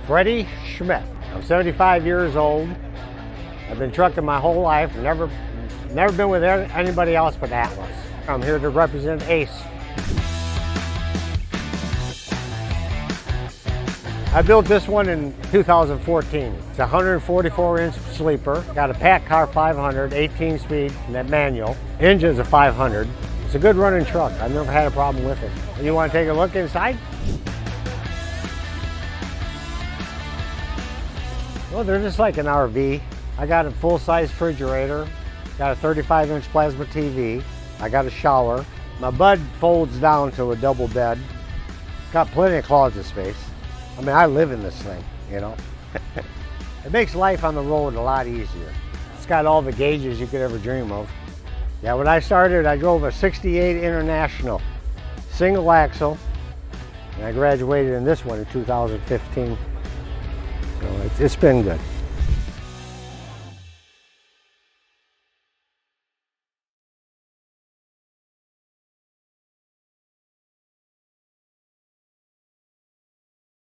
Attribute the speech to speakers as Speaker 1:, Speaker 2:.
Speaker 1: Freddie Schmidt. I'm 75 years old. I've been trucking my whole life. Never been with anybody else but Atlas. I'm here to represent Ace. I built this one in 2014. It's a 144-inch sleeper. Got a Pack Car 500, 18-speed, and that manual. Engine's a 500. It's a good running truck. I've never had a problem with it. You want to take a look inside? Well, they're just like an RV. I got a full-size refrigerator. Got a 35-inch plasma TV. I got a shower. My bed folds down to a double bed. Got plenty of closet space. I mean, I live in this thing, you know. It makes life on the road a lot easier. It's got all the gauges you could ever dream of. Yeah, when I started, I drove a 68 International, single axle, and I graduated in this one in 2015. So it's been good.